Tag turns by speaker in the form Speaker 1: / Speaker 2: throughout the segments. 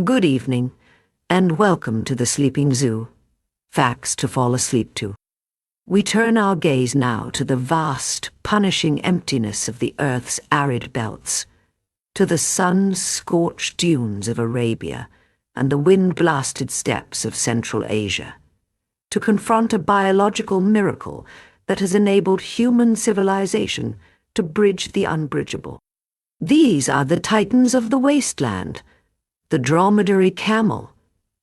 Speaker 1: Good evening, and welcome to the Sleeping Zoo. Facts to fall asleep to. We turn our gaze now to the vast, punishing emptiness of the Earth's arid belts, to the sun-scorched dunes of Arabia and the wind-blasted steppes of Central Asia, to confront a biological miracle that has enabled human civilization to bridge the unbridgeable. These are the titans of the wasteland, the dromedary camel,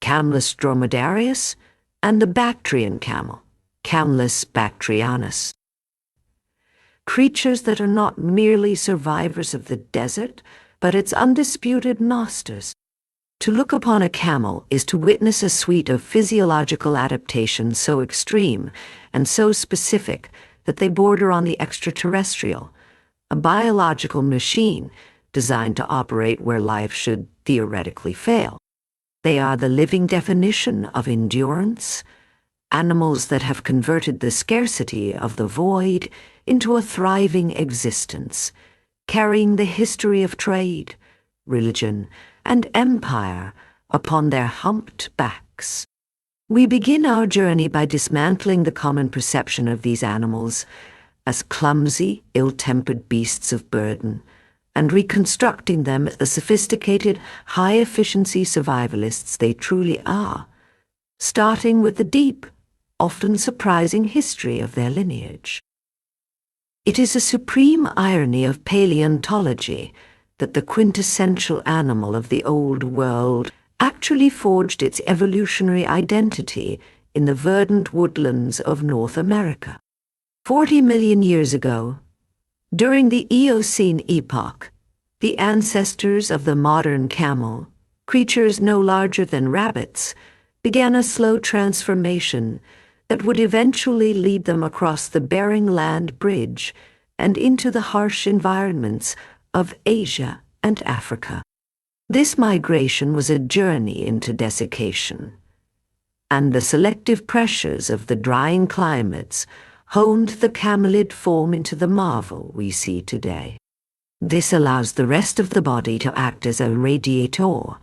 Speaker 1: Camelus dromedarius, and the Bactrian camel, Camelus bactrianus. Creatures that are not merely survivors of the desert, but its undisputed masters. To look upon a camel is to witness a suite of physiological adaptations so extreme and so specific that they border on the extraterrestrial, a biological machine designed to operate where life should theoretically fail. They are the living definition of endurance, animals that have converted the scarcity of the void into a thriving existence, carrying the history of trade, religion, and empire upon their humped backs. We begin our journey by dismantling the common perception of these animals as clumsy, ill-tempered beasts of burden, and reconstructing them as the sophisticated, high-efficiency survivalists they truly are, starting with the deep, often surprising history of their lineage. It is a supreme irony of paleontology that the quintessential animal of the Old World actually forged its evolutionary identity in the verdant woodlands of North America. 40 million years ago, during the Eocene epoch, the ancestors of the modern camel, creatures no larger than rabbits, began a slow transformation that would eventually lead them across the Bering Land Bridge and into the harsh environments of Asia and Africa. This migration was a journey into desiccation, and the selective pressures of the drying climates honed the camelid form into the marvel we see today. This allows the rest of the body to act as a radiator,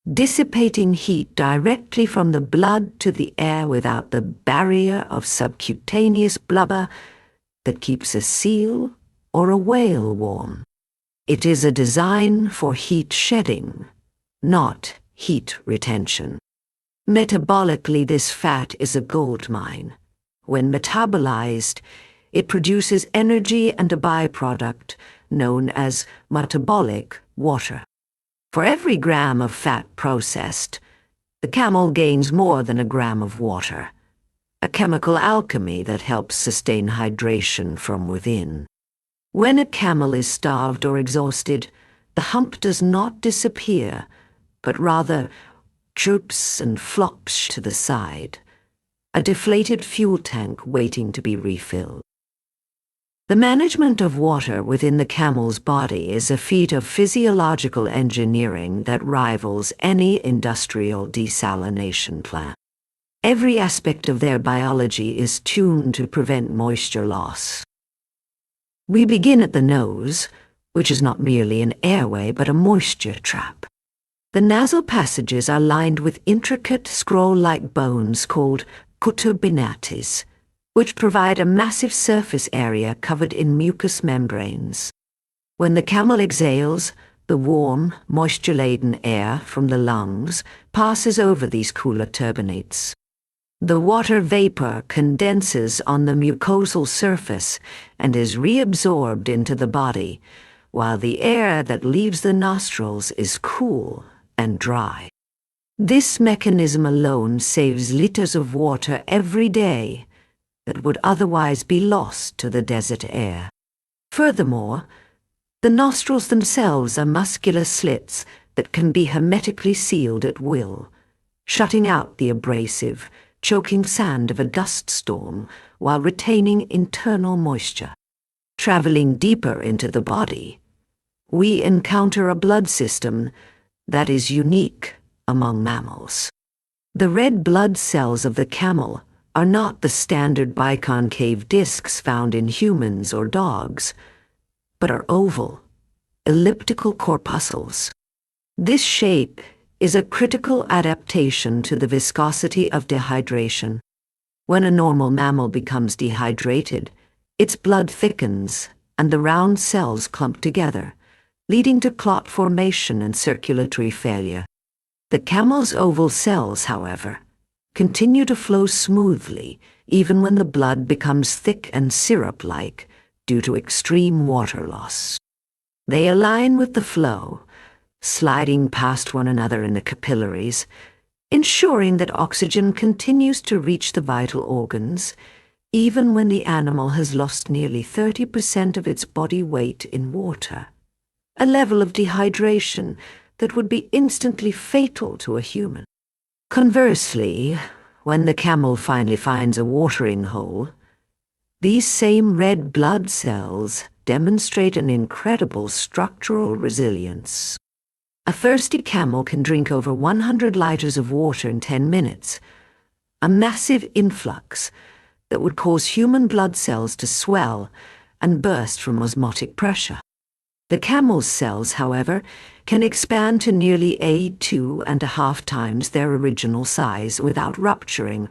Speaker 1: dissipating heat directly from the blood to the air without the barrier of subcutaneous blubber that keeps a seal or a whale warm. It is a design for heat shedding, not heat retention. Metabolically, this fat is a gold mine. When metabolized, it produces energy and a byproduct known as metabolic water. For every gram of fat processed, the camel gains more than a gram of water, a chemical alchemy that helps sustain hydration from within. When a camel is starved or exhausted, the hump does not disappear, but rather droops and flops to the side, a deflated fuel tank waiting to be refilled. The management of water within the camel's body is a feat of physiological engineering that rivals any industrial desalination plant. Every aspect of their biology is tuned to prevent moisture loss. We begin at the nose, which is not merely an airway but a moisture trap. The nasal passages are lined with intricate scroll-like bones called cuturbinates, which provide a massive surface area covered in mucous membranes. When the camel exhales, the warm, moisture-laden air from the lungs passes over these cooler turbinates. The water vapor condenses on the mucosal surface and is reabsorbed into the body, while the air that leaves the nostrils is cool and dry. This mechanism alone saves liters of water every day that would otherwise be lost to the desert air. Furthermore, the nostrils themselves are muscular slits that can be hermetically sealed at will, shutting out the abrasive, choking sand of a dust storm while retaining internal moisture. Traveling deeper into the body, we encounter a blood system that is unique among mammals. The red blood cells of the camel are not the standard biconcave discs found in humans or dogs, but are oval, elliptical corpuscles. This shape is a critical adaptation to the viscosity of dehydration. When a normal mammal becomes dehydrated, its blood thickens and the round cells clump together, leading to clot formation and circulatory failure. The camel's oval cells, however, continue to flow smoothly even when the blood becomes thick and syrup-like due to extreme water loss. They align with the flow, sliding past one another in the capillaries, ensuring that oxygen continues to reach the vital organs, even when the animal has lost nearly 30% of its body weight in water, a level of dehydration that would be instantly fatal to a human. Conversely, when the camel finally finds a watering hole, these same red blood cells demonstrate an incredible structural resilience. A thirsty camel can drink over 100 liters of water in 10 minutes, a massive influx that would cause human blood cells to swell and burst from osmotic pressure. The camel's cells, however, can expand to nearly 2.5 times their original size without rupturing,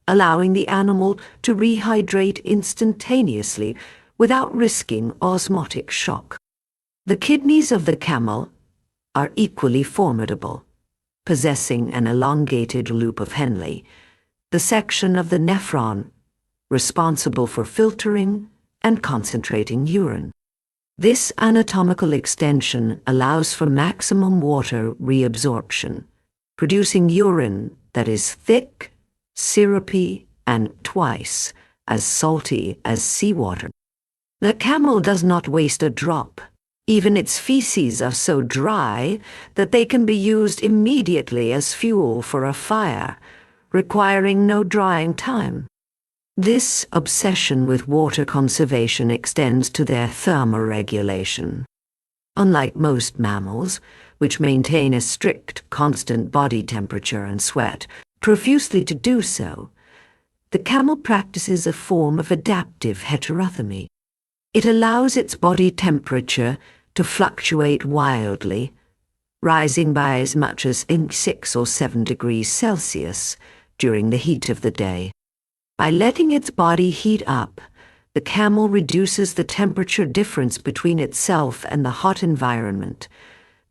Speaker 1: allowing the animal to rehydrate instantaneously without risking osmotic shock. The kidneys of the camel are equally formidable, possessing an elongated loop of Henle, the section of the nephron responsible for filtering and concentrating urine. This anatomical extension allows for maximum water reabsorption, producing urine that is thick, syrupy, and twice as salty as seawater. The camel does not waste a drop. Even its feces are so dry that they can be used immediately as fuel for a fire, requiring no drying time. This obsession with water conservation extends to their thermoregulation. Unlike most mammals, which maintain a strict, constant body temperature and sweat profusely to do so, the camel practices a form of adaptive heterothermy. It allows its body temperature to fluctuate wildly, rising by as much as 6 or 7 degrees Celsius during the heat of the day. By letting its body heat up, the camel reduces the temperature difference between itself and the hot environment,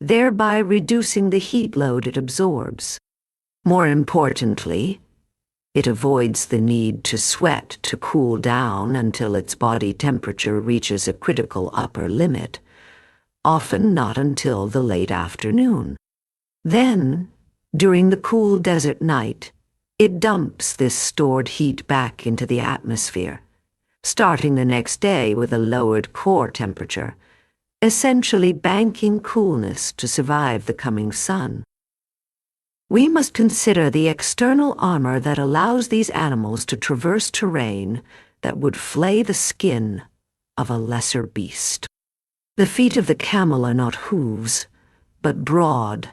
Speaker 1: thereby reducing the heat load it absorbs. More importantly, it avoids the need to sweat to cool down until its body temperature reaches a critical upper limit, often not until the late afternoon. Then, during the cool desert night, it dumps this stored heat back into the atmosphere, starting the next day with a lowered core temperature, essentially banking coolness to survive the coming sun. We must consider the external armor that allows these animals to traverse terrain that would flay the skin of a lesser beast. The feet of the camel are not hooves, but broad,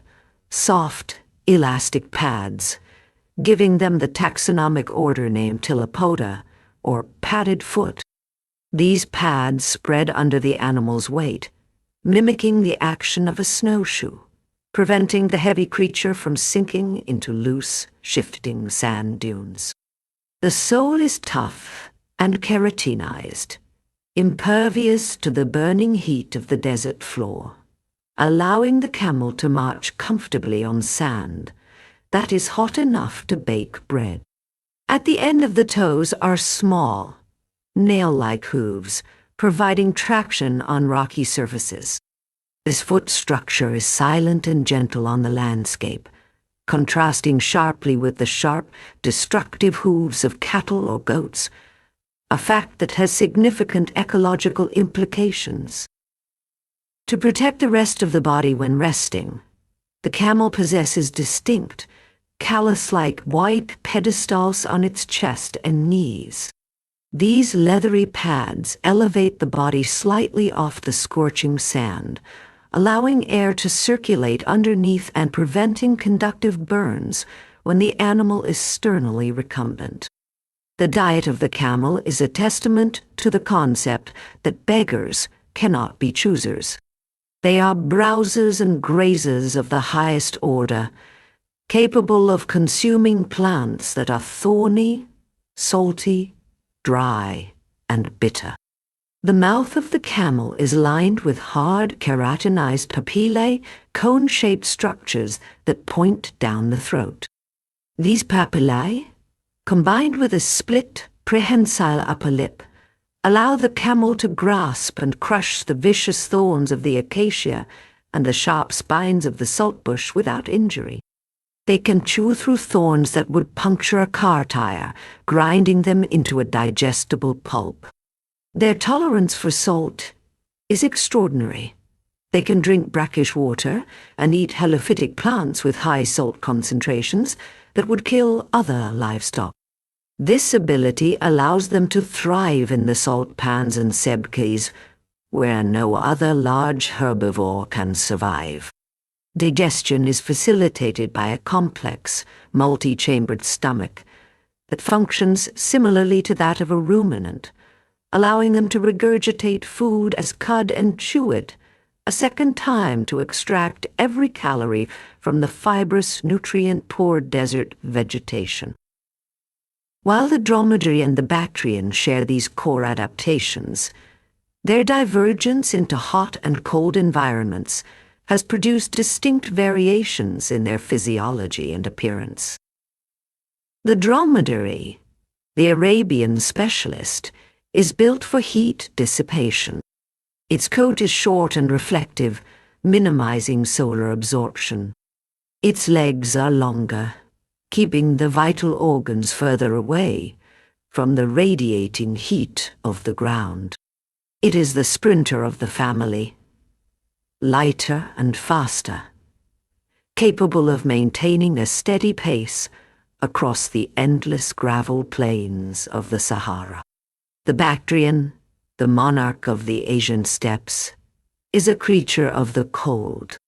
Speaker 1: soft, elastic pads, giving them the taxonomic order name Tilopoda, or padded foot. These pads spread under the animal's weight, mimicking the action of a snowshoe, preventing the heavy creature from sinking into loose, shifting sand dunes. The sole is tough and keratinized, impervious to the burning heat of the desert floor, allowing the camel to march comfortably on sand that is hot enough to bake bread. At the end of the toes are small, nail-like hooves, providing traction on rocky surfaces. This foot structure is silent and gentle on the landscape, contrasting sharply with the sharp, destructive hooves of cattle or goats, a fact that has significant ecological implications. To protect the rest of the body when resting, the camel possesses distinct, callus-like white pedestals on its chest and knees. These leathery pads elevate the body slightly off the scorching sand, allowing air to circulate underneath and preventing conductive burns when the animal is sternally recumbent. The diet of the camel is a testament to the concept that beggars cannot be choosers. They are browsers and grazers of the highest order, capable of consuming plants that are thorny, salty, dry, and bitter. The mouth of the camel is lined with hard keratinized papillae, cone-shaped structures that point down the throat. These papillae, combined with a split, prehensile upper lip, allow the camel to grasp and crush the vicious thorns of the acacia and the sharp spines of the saltbush without injury. They can chew through thorns that would puncture a car tire, grinding them into a digestible pulp. Their tolerance for salt is extraordinary. They can drink brackish water and eat helophytic plants with high salt concentrations that would kill other livestock. This ability allows them to thrive in the salt pans and sebkes, where no other large herbivore can survive. Digestion is facilitated by a complex, multi-chambered stomach that functions similarly to that of a ruminant, allowing them to regurgitate food as cud and chew it a second time to extract every calorie from the fibrous, nutrient-poor desert vegetation. While the dromedary and the Bactrian share these core adaptations, their divergence into hot and cold environments has produced distinct variations in their physiology and appearance. The dromedary, the Arabian specialist, is built for heat dissipation. Its coat is short and reflective, minimizing solar absorption. Its legs are longer, keeping the vital organs further away from the radiating heat of the ground. It is the sprinter of the family, lighter and faster, capable of maintaining a steady pace across the endless gravel plains of the Sahara. The Bactrian, the monarch of the Asian steppes, is a creature of the cold.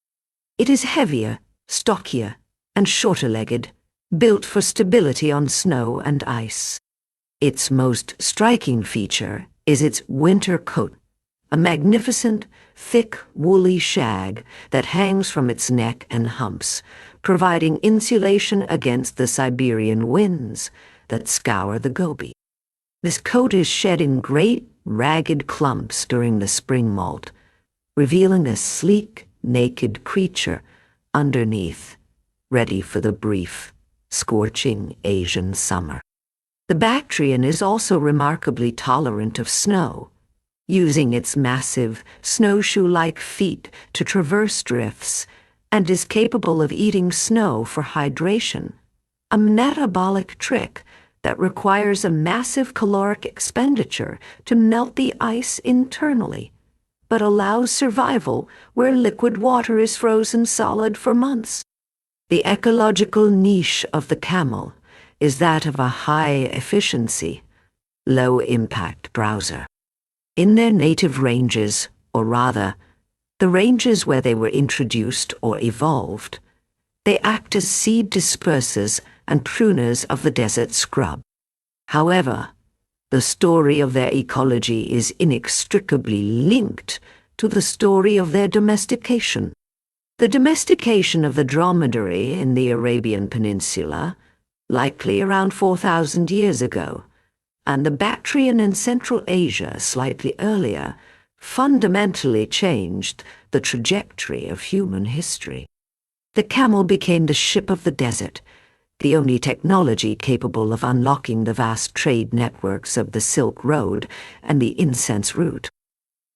Speaker 1: It is heavier, stockier, and shorter-legged, built for stability on snow and ice. Its most striking feature is its winter coat, a magnificent, thick, woolly shag that hangs from its neck and humps, providing insulation against the Siberian winds that scour the Gobi. This coat is shed in great, ragged clumps during the spring molt, revealing a sleek, naked creature underneath, ready for the brief, scorching Asian summer. The Bactrian is also remarkably tolerant of snow, using its massive, snowshoe-like feet to traverse drifts, and is capable of eating snow for hydration, a metabolic trick that requires a massive caloric expenditure to melt the ice internally, but allows survival where liquid water is frozen solid for months. The ecological niche of the camel is that of a high-efficiency, low-impact browser. In their native ranges, or rather, the ranges where they were introduced or evolved, they act as seed dispersers and pruners of the desert scrub. However, the story of their ecology is inextricably linked to the story of their domestication. The domestication of the dromedary in the Arabian Peninsula, likely around 4,000 years ago, and the Bactrian in Central Asia slightly earlier, fundamentally changed the trajectory of human history. The camel became the ship of the desert, the only technology capable of unlocking the vast trade networks of the Silk Road and the incense route.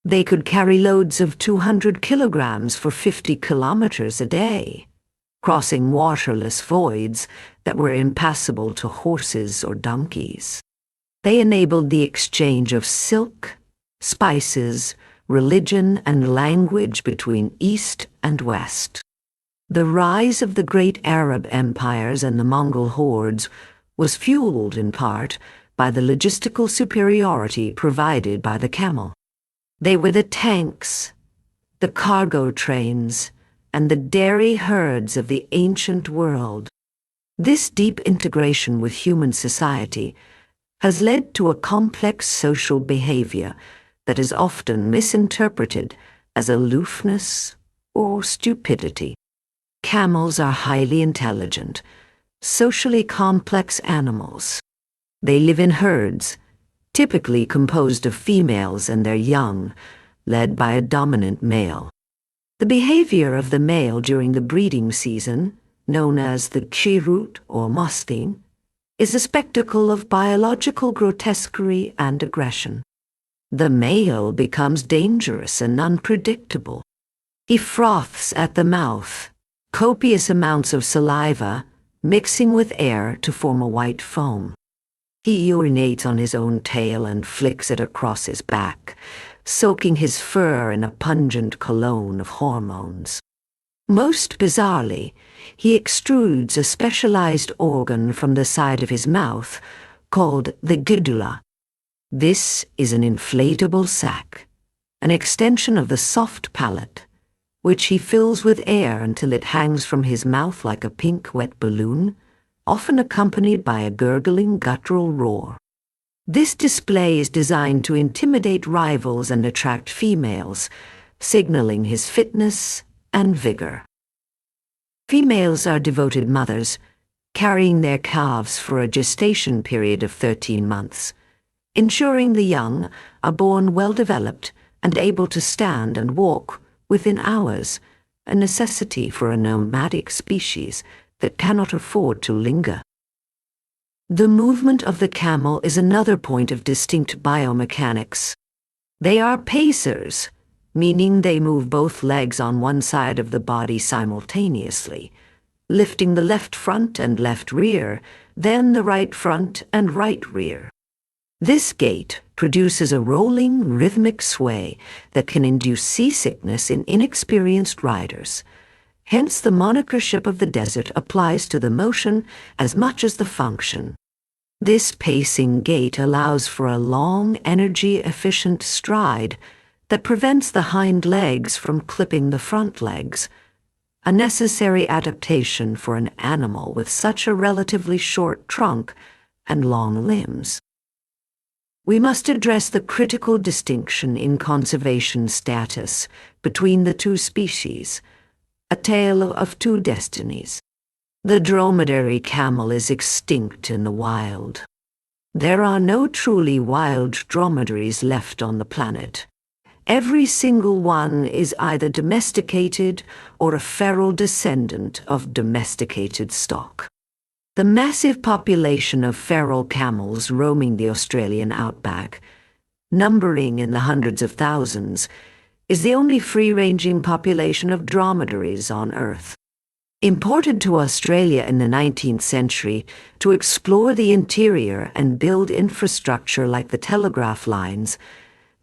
Speaker 1: They could carry loads of 200 kilograms for 50 kilometers a day, crossing waterless voids that were impassable to horses or donkeys. They enabled the exchange of silk, spices, religion, and language between East and West. The rise of the great Arab empires and the Mongol hordes was fueled in part by the logistical superiority provided by the camel. They were the tanks, the cargo trains, and the dairy herds of the ancient world. This deep integration with human society has led to a complex social behavior that is often misinterpreted as aloofness or stupidity. Camels are highly intelligent, socially complex animals. They live in herds, typically composed of females and their young, led by a dominant male. The behavior of the male during the breeding season, known as the chirut or mosting, is a spectacle of biological grotesquerie and aggression. The male becomes dangerous and unpredictable. He froths at the mouth, copious amounts of saliva mixing with air to form a white foam. He urinates on his own tail and flicks it across his back, soaking his fur in a pungent cologne of hormones. Most bizarrely, he extrudes a specialized organ from the side of his mouth called the guedula. This is an inflatable sac, an extension of the soft palate, which he fills with air until it hangs from his mouth like a pink wet balloon, often accompanied by a gurgling guttural roar. This display is designed to intimidate rivals and attract females, signaling his fitness and vigor. Females are devoted mothers, carrying their calves for a gestation period of 13 months, ensuring the young are born well-developed and able to stand and walk within hours, a necessity for a nomadic species that cannot afford to linger. The movement of the camel is another point of distinct biomechanics. They are pacers, meaning they move both legs on one side of the body simultaneously, lifting the left front and left rear, then the right front and right rear. This gait produces a rolling, rhythmic sway that can induce seasickness in inexperienced riders. Hence, the monickership of the desert applies to the motion as much as the function. This pacing gait allows for a long, energy-efficient stride that prevents the hind legs from clipping the front legs, a necessary adaptation for an animal with such a relatively short trunk and long limbs. We must address the critical distinction in conservation status between the two species, a tale of two destinies. The dromedary camel is extinct in the wild. There are no truly wild dromedaries left on the planet. Every single one is either domesticated or a feral descendant of domesticated stock. The massive population of feral camels roaming the Australian outback, numbering in the hundreds of thousands, is the only free-ranging population of dromedaries on Earth. Imported to Australia in the 19th century to explore the interior and build infrastructure like the telegraph lines,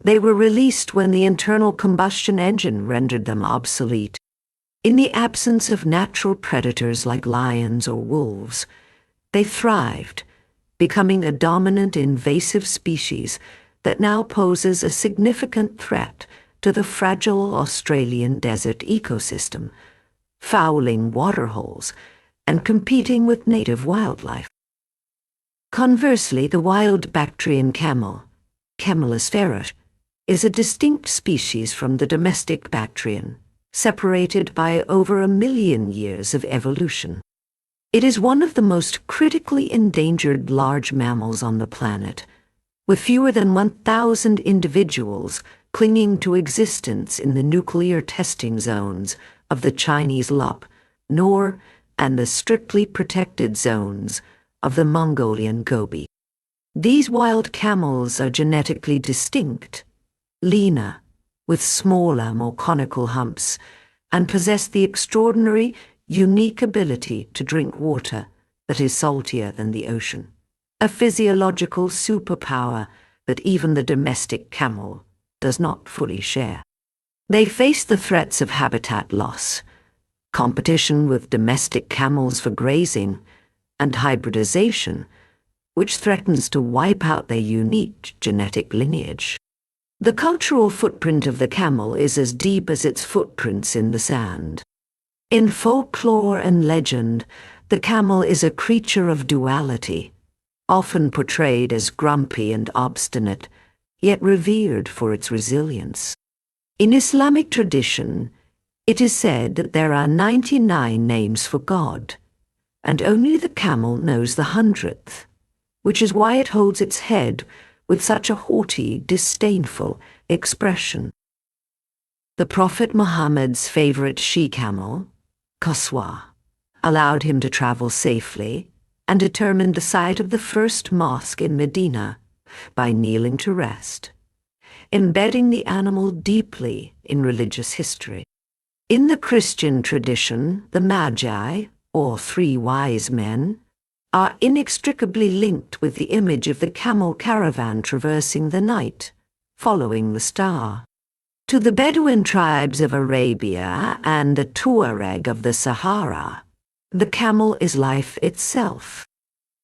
Speaker 1: they were released when the internal combustion engine rendered them obsolete. In the absence of natural predators like lions or wolves, they thrived, becoming a dominant invasive species that now poses a significant threat to the fragile Australian desert ecosystem, fouling waterholes and competing with native wildlife. Conversely, the wild Bactrian camel, Camelus ferus, is a distinct species from the domestic Bactrian, separated by over 1 million years of evolution. It is one of the most critically endangered large mammals on the planet, with fewer than 1,000 individuals clinging to existence in the nuclear testing zones of the Chinese Lup, Nor, and the strictly protected zones of the Mongolian Gobi. These wild camels are genetically distinct, leaner, with smaller, more conical humps, and possess the extraordinary, unique ability to drink water that is saltier than the ocean, a physiological superpower that even the domestic camel does not fully share. They face the threats of habitat loss, competition with domestic camels for grazing, and hybridization, which threatens to wipe out their unique genetic lineage. The cultural footprint of the camel is as deep as its footprints in the sand. In folklore and legend, the camel is a creature of duality, often portrayed as grumpy and obstinate, yet revered for its resilience. In Islamic tradition, It is said that there are 99 names for God, and only the camel knows the 100th, which is why it holds its head with such a haughty, disdainful expression. The Prophet Muhammad's favorite she-camel, Qaswa, allowed him to travel safely and determined the site of the first mosque in Medina by kneeling to rest, embedding the animal deeply in religious history. In the Christian tradition, the Magi, or 3 wise men, are inextricably linked with the image of the camel caravan traversing the night, following the star. To the Bedouin tribes of Arabia and the Tuareg of the Sahara, the camel is life itself.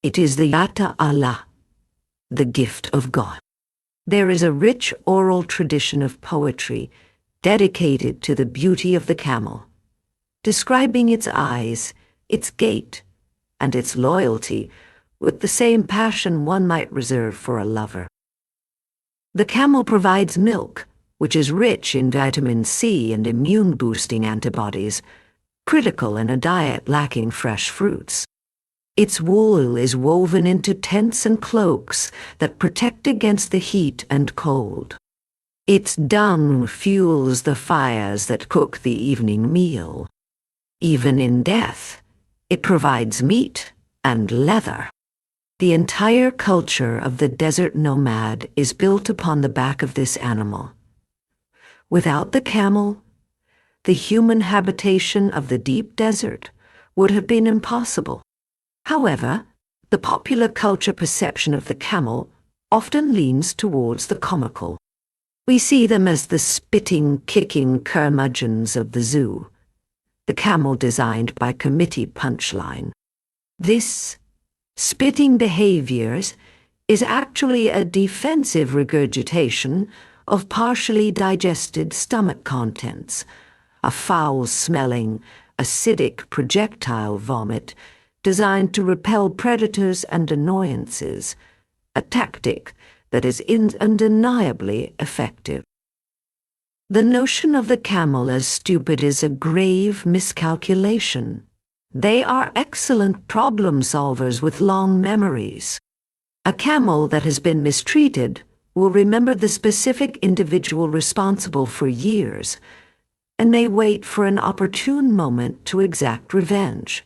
Speaker 1: It is the Yata Allah, the gift of God. There is a rich oral tradition of poetry dedicated to the beauty of the camel, describing its eyes, its gait, and its loyalty with the same passion one might reserve for a lover. The camel provides milk, which is rich in vitamin C and immune-boosting antibodies, critical in a diet lacking fresh fruits. Its wool is woven into tents and cloaks that protect against the heat and cold. Its dung fuels the fires that cook the evening meal. Even in death, it provides meat and leather. The entire culture of the desert nomad is built upon the back of this animal. Without the camel, the human habitation of the deep desert would have been impossible. However, the popular culture perception of the camel often leans towards the comical. We see them as the spitting, kicking curmudgeons of the zoo, the camel designed by committee punchline. This spitting behaviors is actually a defensive regurgitation of partially digested stomach contents, a foul-smelling, acidic projectile vomit designed to repel predators and annoyances, a tactic that is undeniably effective. The notion of the camel as stupid is a grave miscalculation. They are excellent problem solvers with long memories. A camel that has been mistreated will remember the specific individual responsible for years, and may wait for an opportune moment to exact revenge,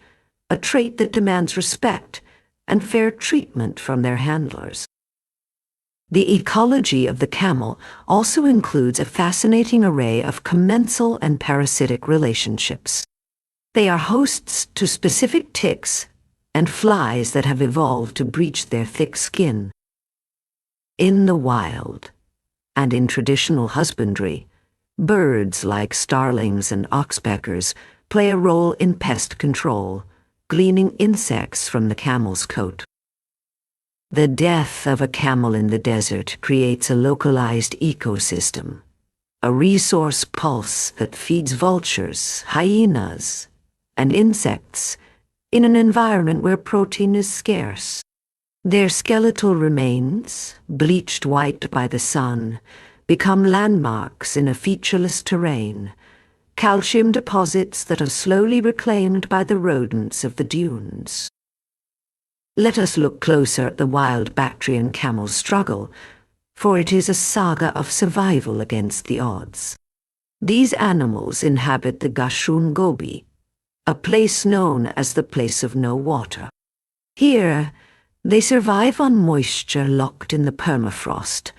Speaker 1: a trait that demands respect and fair treatment from their handlers. The ecology of the camel also includes a fascinating array of commensal and parasitic relationships. They are hosts to specific ticks and flies that have evolved to breach their thick skin. In the wild, and in traditional husbandry, birds like starlings and oxpeckers play a role in pest control, gleaning insects from the camel's coat. The death of a camel in the desert creates a localized ecosystem, a resource pulse that feeds vultures, hyenas, and insects in an environment where protein is scarce. Their skeletal remains, bleached white by the sun, become landmarks in a featureless terrain, calcium deposits that are slowly reclaimed by the rodents of the dunes. Let us look closer at the wild Bactrian camel's struggle, for it is a saga of survival against the odds. These animals inhabit the Gashun Gobi, a place known as the place of no water. Here, they survive on moisture locked in the permafrost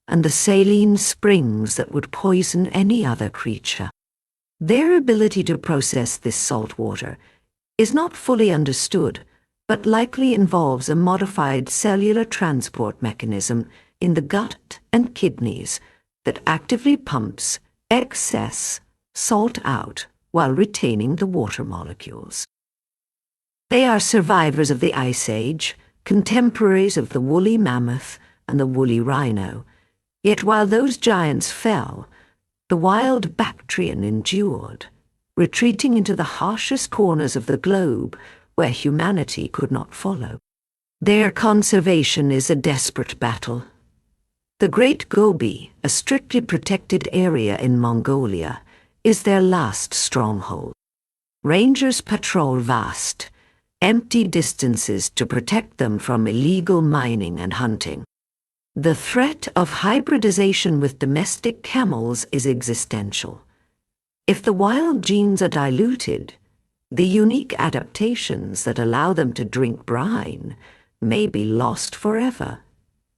Speaker 1: and the saline springs that would poison any other creature. Their ability to process this salt water is not fully understood, but likely involves a modified cellular transport mechanism in the gut and kidneys that actively pumps excess salt out while retaining the water molecules. They are survivors of the Ice Age, contemporaries of the woolly mammoth and the woolly rhino. Yet while those giants fell, the wild Bactrian endured, retreating into the harshest corners of the globe where humanity could not follow. Their conservation is a desperate battle. The Great Gobi, a strictly protected area in Mongolia, is their last stronghold. Rangers patrol vast, empty distances to protect them from illegal mining and hunting. The threat of hybridization with domestic camels is existential. If the wild genes are diluted, the unique adaptations that allow them to drink brine may be lost forever,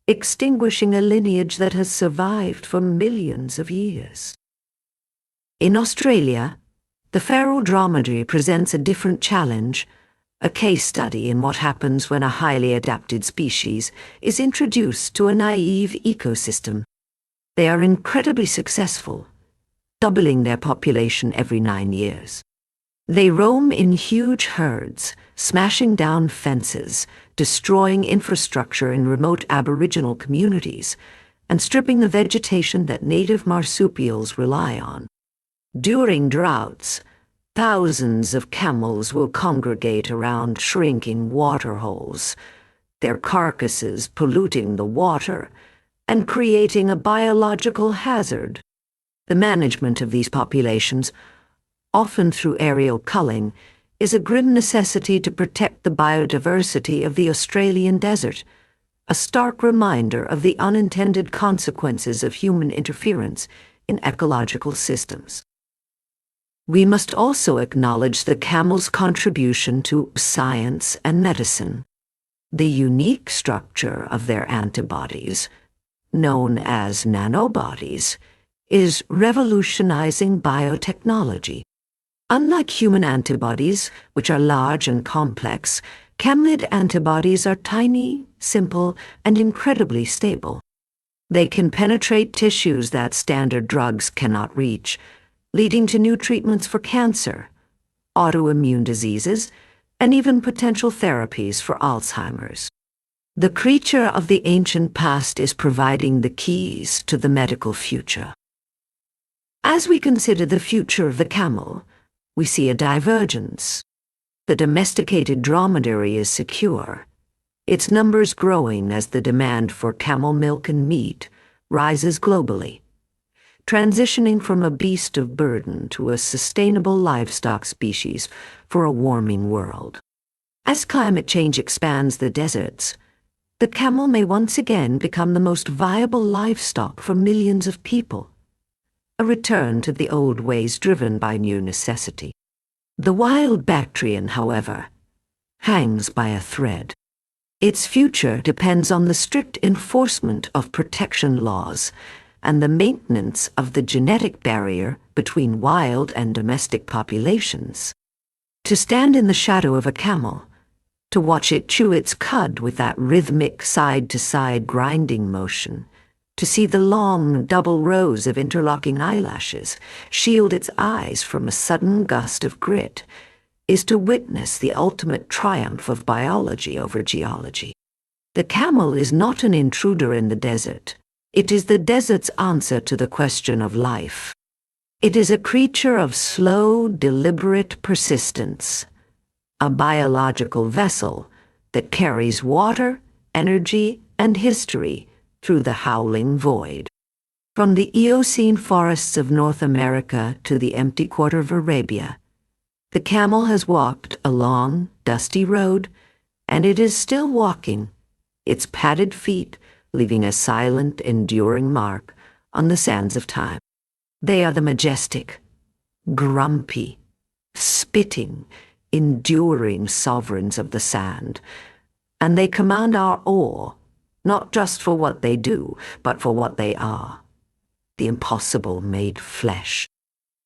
Speaker 1: extinguishing a lineage that has survived for millions of years. In Australia, the feral dromedary presents a different challenge, a case study in what happens when a highly adapted species is introduced to a naive ecosystem. They are incredibly successful, doubling their population every 9 years. They roam in huge herds, smashing down fences, destroying infrastructure in remote Aboriginal communities, and stripping the vegetation that native marsupials rely on. During droughts, thousands of camels will congregate around shrinking waterholes, their carcasses polluting the water and creating a biological hazard. The management of these populations, often through aerial culling, is a grim necessity to protect the biodiversity of the Australian desert, a stark reminder of the unintended consequences of human interference in ecological systems. We must also acknowledge the camel's contribution to science and medicine. The unique structure of their antibodies, known as nanobodies, is revolutionizing biotechnology. Unlike human antibodies, which are large and complex, camelid antibodies are tiny, simple, and incredibly stable. They can penetrate tissues that standard drugs cannot reach, leading to new treatments for cancer, autoimmune diseases, and even potential therapies for Alzheimer's. The creature of the ancient past is providing the keys to the medical future. As we consider the future of the camel, we see a divergence. The domesticated dromedary is secure, its numbers growing as the demand for camel milk and meat rises globally, transitioning from a beast of burden to a sustainable livestock species for a warming world. As climate change expands the deserts, the camel may once again become the most viable livestock for millions of people, a return to the old ways driven by new necessity. The wild Bactrian, however, hangs by a thread. Its future depends on the strict enforcement of protection laws and the maintenance of the genetic barrier between wild and domestic populations. To stand in the shadow of a camel, to watch it chew its cud with that rhythmic side-to-side grinding motion, to see the long double rows of interlocking eyelashes shield its eyes from a sudden gust of grit, is to witness the ultimate triumph of biology over geology. The camel is not an intruder in the desert. It is the desert's answer to the question of life. It is a creature of slow, deliberate persistence, a biological vessel that carries water, energy, and history through the howling void. From the Eocene forests of North America to the empty quarter of Arabia, the camel has walked a long, dusty road, and it is still walking, its padded feet leaving a silent, enduring mark on the sands of time. They are the majestic, grumpy, spitting, enduring sovereigns of the sand, and they command our awe, not just for what they do, but for what they are, the impossible made flesh.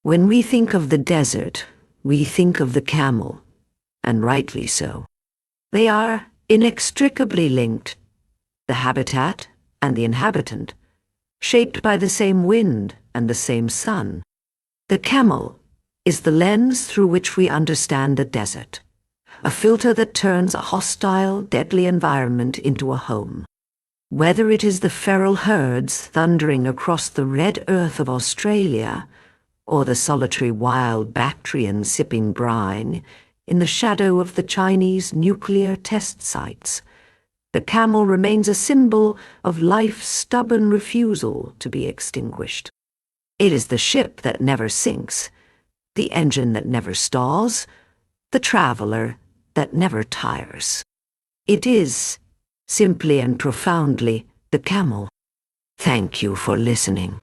Speaker 1: When we think of the desert, we think of the camel, and rightly so. They are inextricably linked, the habitat and the inhabitant, shaped by the same wind and the same sun. The camel is the lens through which we understand the desert, a filter that turns a hostile, deadly environment into a home. Whether it is the feral herds thundering across the red earth of Australia, or the solitary wild Bactrian sipping brine in the shadow of the Chinese nuclear test sites, the camel remains a symbol of life's stubborn refusal to be extinguished. It is the ship that never sinks, the engine that never stalls, the traveler that never tires. It is, simply and profoundly, the camel. Thank you for listening.